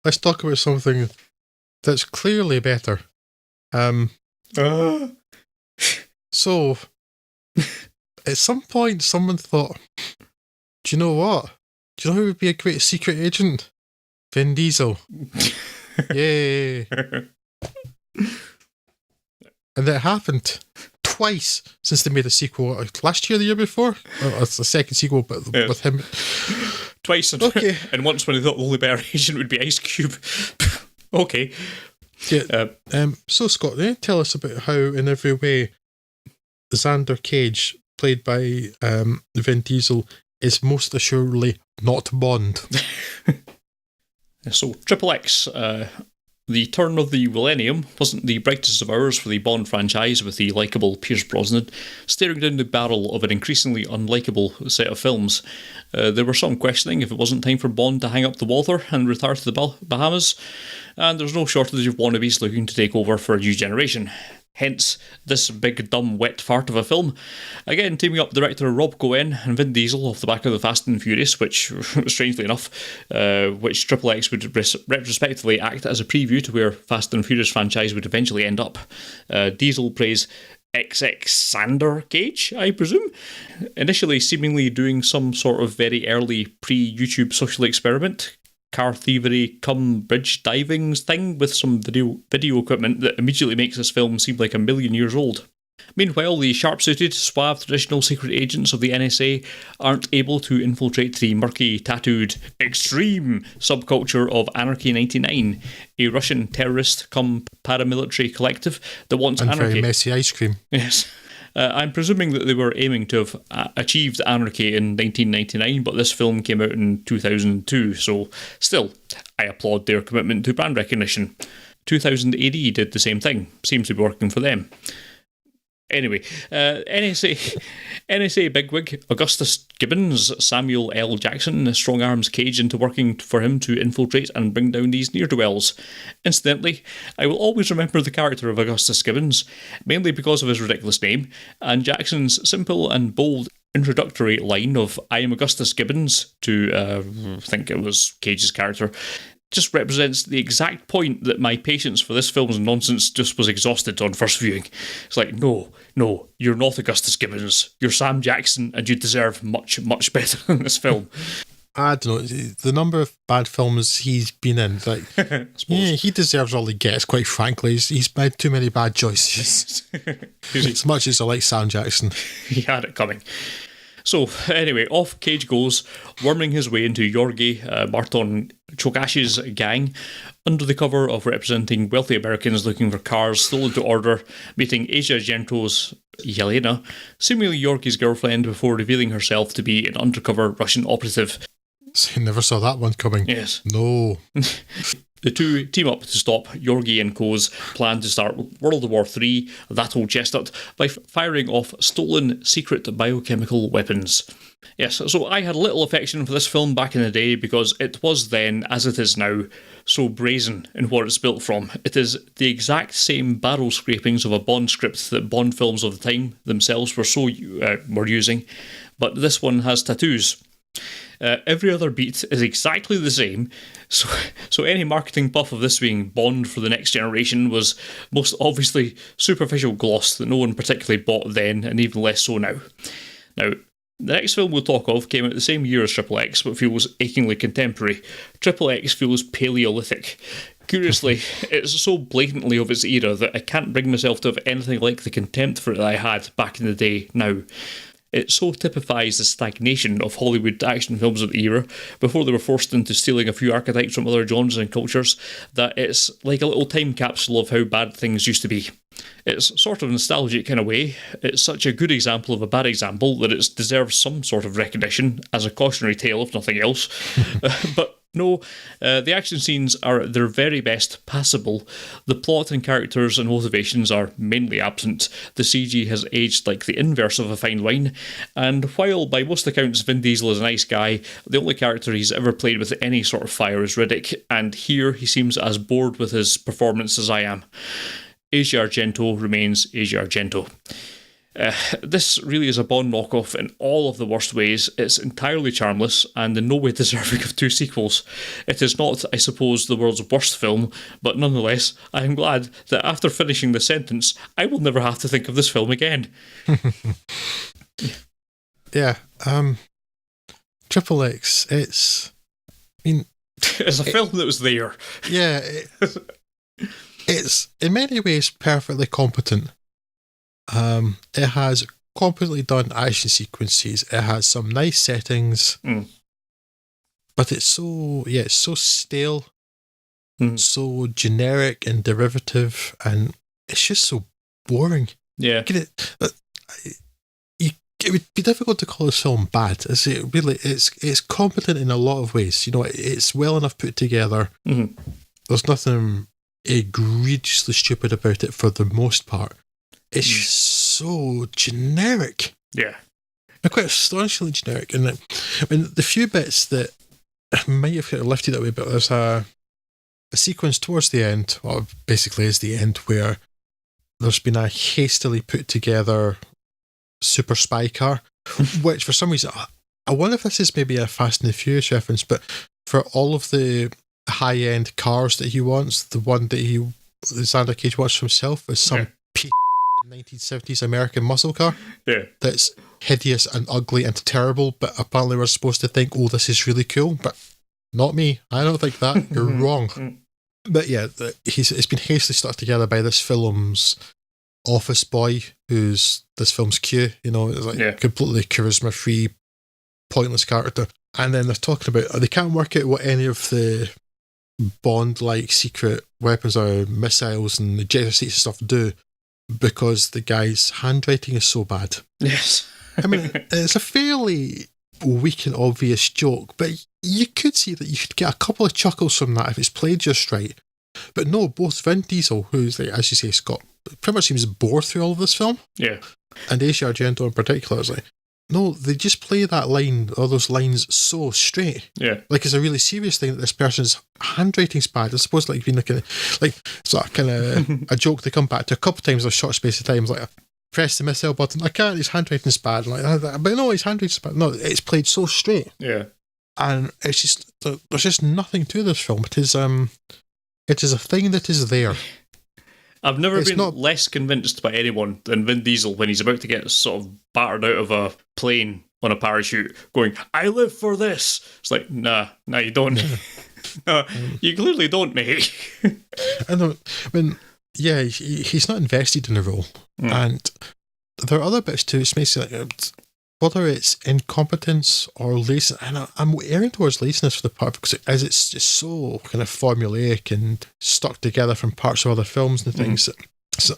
let's talk about something that's clearly better. So, at some point, someone thought, do you know what? Do you know who would be a great secret agent? Vin Diesel. Yay. And that happened twice since they made a sequel. Last year, the year before? It's the second sequel, but Yeah. with him. Twice, Okay. And once when they thought the only better agent would be Ice Cube. Okay. Yeah. So, Scott, tell us about how, in every way, Xander Cage, played by Vin Diesel, is most assuredly not Bond. So, xXx, the turn of the millennium wasn't the brightest of hours for the Bond franchise, with the likeable Pierce Brosnan staring down the barrel of an increasingly unlikable set of films. There were some questioning if it wasn't time for Bond to hang up the water and retire to the Bahamas, and there's no shortage of wannabes looking to take over for a new generation. Hence, this big, dumb, wet fart of a film. Again, teaming up director Rob Cohen and Vin Diesel off the back of the Fast and Furious, which, strangely enough, which xXx would retrospectively act as a preview to where Fast and Furious franchise would eventually end up. Diesel plays xXx Xander Cage, I presume, initially seemingly doing some sort of very early pre-YouTube social experiment, car thievery cum bridge diving thing with some video equipment that immediately makes this film seem like 1,000,000 years old. Meanwhile, the sharp-suited, suave traditional secret agents of the NSA aren't able to infiltrate the murky, tattooed, extreme subculture of Anarchy 99, a Russian terrorist cum paramilitary collective that wants and anarchy. Very messy ice cream. Yes. I'm presuming that they were aiming to have achieved anarchy in 1999, but this film came out in 2002, so still, I applaud their commitment to brand recognition. 2000 AD did the same thing. Seems to be working for them. Anyway, NSA bigwig Augustus Gibbons, Samuel L. Jackson, strong arms Cage into working for him to infiltrate and bring down these ne'er-do-wells. Incidentally, I will always remember the character of Augustus Gibbons, mainly because of his ridiculous name, and Jackson's simple and bold introductory line of "I am Augustus Gibbons" to, I think it was Cage's character, just represents the exact point that my patience for this film's nonsense just was exhausted on first viewing. It's like, no, you're not Augustus Gibbons. You're Sam Jackson, and you deserve much, much better than this film. I don't know, the number of bad films he's been in, like, yeah, he deserves all he gets, quite frankly. He's made too many bad choices. As much as I like Sam Jackson. He had it coming. So, anyway, off Cage goes, worming his way into Yorgi Marton Chokash's gang, under the cover of representing wealthy Americans looking for cars stolen to order, meeting Asia Argento's Yelena, seemingly Yorgi's girlfriend, before revealing herself to be an undercover Russian operative. So never saw that one coming. Yes. No. The two team up to stop Yorgi and Co.'s plan to start World War III, that old chestnut, by firing off stolen secret biochemical weapons. Yes, so I had little affection for this film back in the day because it was then, as it is now, so brazen in what it's built from. It is the exact same barrel scrapings of a Bond script that Bond films of the time themselves were using, but this one has tattoos. Every other beat is exactly the same, so any marketing puff of this being Bond for the next generation was most obviously superficial gloss that no one particularly bought then, and even less so now. Now, the next film we'll talk of came out the same year as xXx, but feels achingly contemporary. xXx feels Paleolithic. Curiously, it's so blatantly of its era that I can't bring myself to have anything like the contempt for it that I had back in the day now. It so typifies the stagnation of Hollywood action films of the era, before they were forced into stealing a few archetypes from other genres and cultures, that it's like a little time capsule of how bad things used to be. It's sort of nostalgic in a way. It's such a good example of a bad example that it deserves some sort of recognition, as a cautionary tale if nothing else. But no, the action scenes are at their very best passable. The plot and characters and motivations are mainly absent. The CG has aged like the inverse of a fine wine. And while by most accounts Vin Diesel is a nice guy, the only character he's ever played with any sort of fire is Riddick, and here he seems as bored with his performance as I am. Asia Argento remains Asia Argento. This really is a Bond knockoff in all of the worst ways. It's entirely charmless and in no way deserving of 2 sequels. It is not, I suppose, the world's worst film, but nonetheless, I am glad that after finishing the sentence, I will never have to think of this film again. Yeah, XXX, it's... I mean... It's a film that was there. Yeah, it's in many ways perfectly competent. It has competently done action sequences. It has some nice settings, but it's so stale, so generic and derivative, and it's just so boring. Yeah, it would be difficult to call this film bad. It's competent in a lot of ways. You know, it's well enough put together. There's nothing egregiously stupid about it for the most part. It's just so generic. Yeah. Quite astonishingly generic. And I mean, the few bits that might have kind of lifted it away, but there's a sequence towards the end, well, basically is the end, where there's been a hastily put together super spy car, which for some reason, I wonder if this is maybe a Fast and the Furious reference, but for all of the high-end cars that he wants, the one that Xander Cage wants for himself is some 1970s American muscle car that's hideous and ugly and terrible, but apparently we're supposed to think, oh, this is really cool, but not me. I don't think that. You're wrong. But yeah, it's been hastily stuck together by this film's office boy, who's this film's Q, you know, it's like completely charisma-free, pointless character. And then they're talking about, they can't work out what any of the Bond-like secret weapons or missiles and ejector seats and stuff do, because the guy's handwriting is so bad. Yes. I mean, it's a fairly weak and obvious joke, but you could see that you could get a couple of chuckles from that if it's played just right. But no, both Vin Diesel, who's, like, as you say, Scott, pretty much seems bored through all of this film. Yeah. And Asia Argento in particular is like, no, they just play that line, or those lines, so straight. Yeah. Like it's a really serious thing that this person's handwriting's bad. It's supposed to like being like sort of kind of a joke they come back to a couple of times in a short space of time. It's like, press the missile button. I can't, his handwriting's bad. Like, but no, his handwriting's bad. No, it's played so straight. Yeah. And it's just, there's just nothing to this film. It is a thing that is there. I've never been less convinced by anyone than Vin Diesel when he's about to get sort of battered out of a plane on a parachute going, I live for this. It's like, nah, you don't. No, you clearly don't, mate. I know. I mean, yeah, he's not invested in the role. And there are other bits too. It's basically like, whether it's incompetence or laziness, and I'm erring towards laziness for the part, because it's just so kind of formulaic and stuck together from parts of other films and things. So,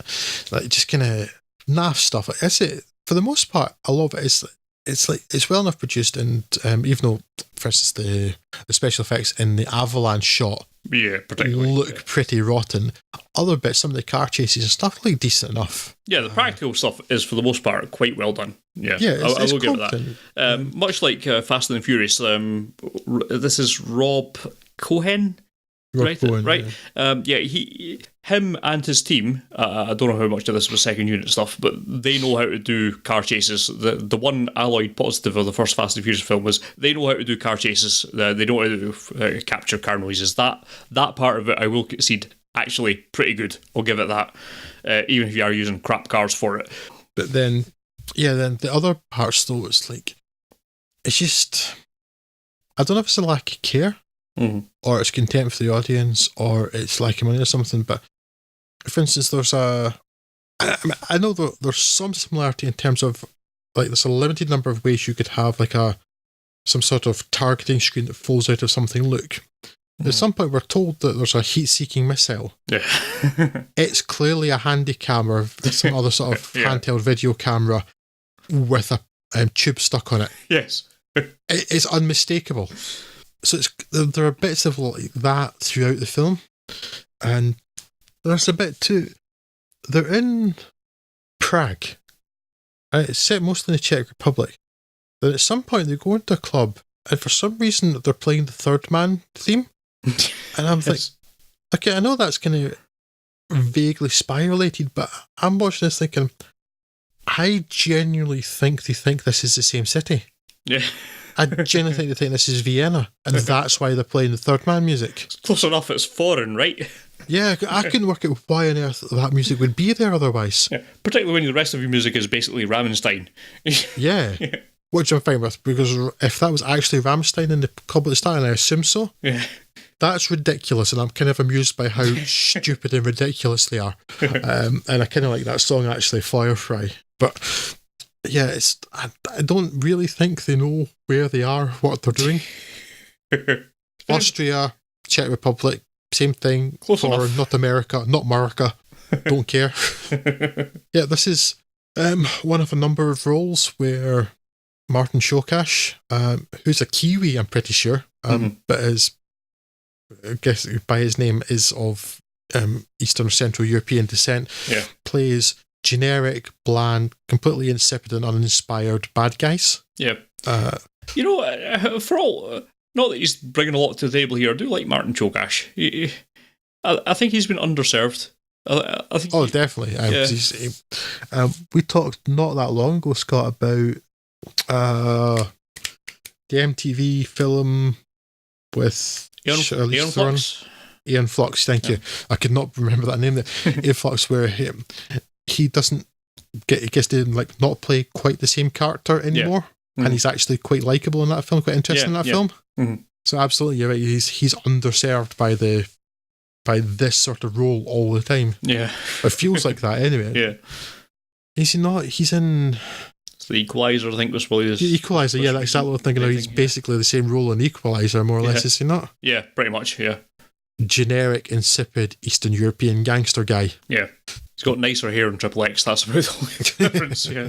like, just kind of naff stuff. For the most part, a lot of it is, it's well enough produced, and even though, for instance, the special effects in the avalanche shot look pretty rotten, other bits, some of the car chases and stuff, look decent enough. Yeah, the practical stuff is, for the most part, quite well done. Yeah, I will give it that. Much like Fast and the Furious, this is Rob Cohen. Right. Him and his team. I don't know how much of this was second unit stuff, but they know how to do car chases. The one alloyed positive of the first Fast and Furious film was they know how to do car chases. They know how to capture car noises. That part of it, I will concede, actually pretty good. I'll give it that, even if you are using crap cars for it. But then the other parts though, it's just, I don't know if it's a lack of care. Or it's contempt for the audience, or it's lacking money or something. But for instance, I know there's some similarity in terms of, like, there's a limited number of ways you could have like some sort of targeting screen that falls out of something. Look, at some point we're told that there's a heat-seeking missile. Yeah. It's clearly a handy camera, some other sort of handheld video camera with a tube stuck on it. Yes. It's unmistakable. So there are bits of like that throughout the film, and there's a bit too. They're in Prague. It's set mostly in the Czech Republic. Then at some point they go into a club, and for some reason they're playing the Third Man theme, and I'm like, okay, I know that's kind of vaguely spy related, but I'm watching this thinking, I genuinely think they think this is the same city. Yeah. I genuinely think they think this is Vienna, and that's why they're playing the Third Man music. Close enough, it's foreign, right? Yeah, I couldn't work out why on earth that music would be there otherwise. Yeah. Particularly when the rest of your music is basically Rammstein. Yeah. Which I'm fine with, because if that was actually Rammstein in the club at the start, and I assume so, Yeah. that's ridiculous, and I'm kind of amused by how stupid and ridiculous they are. And I kind of like that song, actually, Firefly. But yeah, I don't really think they know where they are, what they're doing. Austria, Czech Republic, same thing. Close enough. Not America, not America. Don't care. Yeah, this is one of a number of roles where Martin Shokash, who's a Kiwi, I'm pretty sure, but I guess by his name is of Eastern Central European descent, plays generic, bland, completely insipid and uninspired bad guys. Yeah. For all, not that he's bringing a lot to the table here, I do like Martin Shokash. I think he's been underserved. I think definitely. Yeah. We talked not that long ago, Scott, about the MTV film with Aeon Flux. Aeon Flux, thank you. I could not remember that name there. Aeon Flux, where he doesn't gets to not play quite the same character anymore, and he's actually quite likable in that film, quite interesting in that film. Mm-hmm. So absolutely, you're right. He's underserved by this sort of role all the time. Yeah, it feels like that anyway. Yeah, is he not? He's in. It's the Equalizer, I think, was probably his... The Equalizer, yeah, that's exactly what I'm thinking. He's basically the same role in Equalizer, more or less, is he not? Yeah, pretty much, yeah. Generic, insipid Eastern European gangster guy. Yeah. He's got nicer hair in XXX, that's about the only difference, yeah.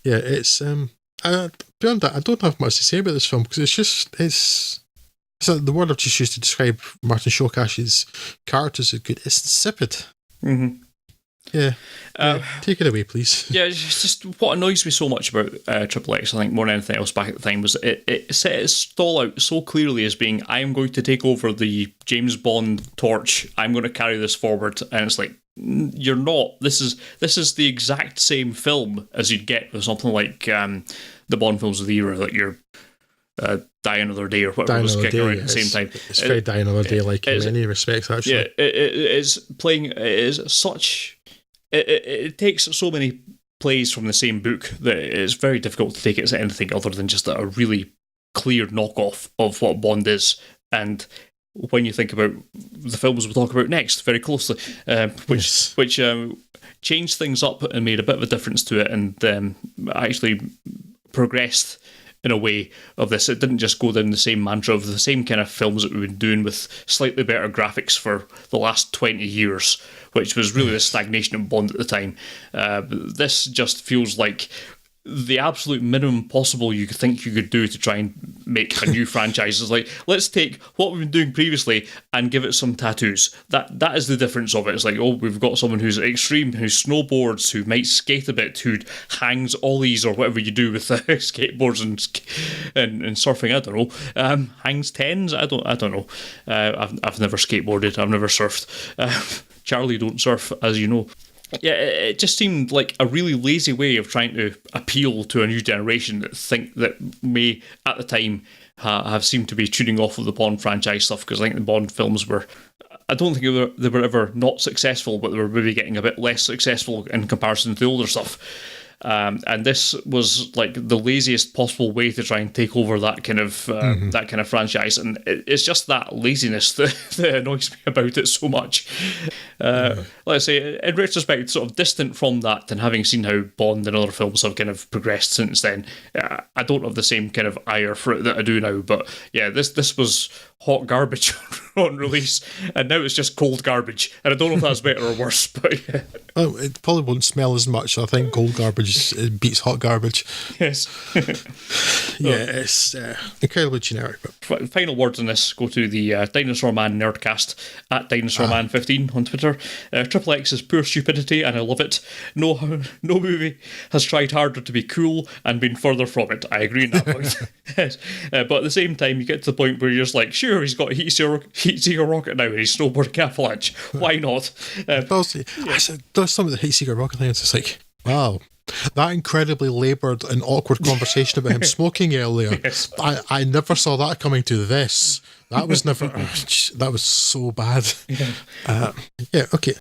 Yeah, it's... beyond that, I don't have much to say about this film, because it's the word I've just used to describe Martin Shokash's characters is good. It's insipid. Mm-hmm. Yeah. Take it away, please. Yeah, it's just what annoys me so much about XXX, I think, more than anything else back at the time, was it set its stall out so clearly as being, I am going to take over the James Bond torch, I'm going to carry this forward, and it's like, you're not. This is the exact same film as you'd get with something like the Bond films of the era, that you're Die Another Day or whatever was kicking around at the same time. It's very Die Another Day, in many respects, actually. Yeah, it is playing. It is such. It takes so many plays from the same book that it's very difficult to take it as anything other than just a really clear knockoff of what Bond is. And when you think about the films we'll talk about next, very closely, which changed things up and made a bit of a difference to it, and actually progressed in a way of this. It didn't just go down the same mantra of the same kind of films that we've been doing with slightly better graphics for the last 20 years, which was really the stagnation of Bond at the time. This just feels like the absolute minimum possible you could think you could do to try and make a new franchise. Is like, let's take what we've been doing previously and give it some tattoos. That is the difference of it. It's like, we've got someone who's extreme, who snowboards, who might skate a bit, who hangs ollies or whatever you do with skateboards and surfing. I don't know. Hangs tens. I don't know. I've never skateboarded. I've never surfed. Charlie don't surf, as you know. Yeah, it just seemed like a really lazy way of trying to appeal to a new generation that may, at the time, have seemed to be tuning off of the Bond franchise stuff, because I think the Bond films were... I don't think they were ever not successful, but they were maybe getting a bit less successful in comparison to the older stuff. And this was like the laziest possible way to try and take over that kind of franchise, and it's just that laziness that annoys me about it so much. Like I say, in retrospect, sort of distant from that, and having seen how Bond and other films have kind of progressed since then, I don't have the same kind of ire for it that I do now. But yeah, this was hot garbage on release, and now it's just cold garbage, and I don't know if that's better or worse, but yeah. Well, it probably won't smell as much. I think cold garbage it beats hot garbage. Yes. Yeah, it's incredibly generic. But final words on this go to the Dinosaur Man Nerdcast at DinosaurMan15 on Twitter. XXX is pure stupidity, and I love it. No movie has tried harder to be cool and been further from it. I agree on that point. Yes. But at the same time, you get to the point where you're just like, sure, he's got a heat-seeker rocket now and he's snowboarding avalanche. Why not? there's some of the heat-seeker rocket things. It's like, wow, That incredibly laboured and awkward conversation about him smoking earlier. Yes. I never saw that coming to this. That was never. That was so bad. Yeah, okay.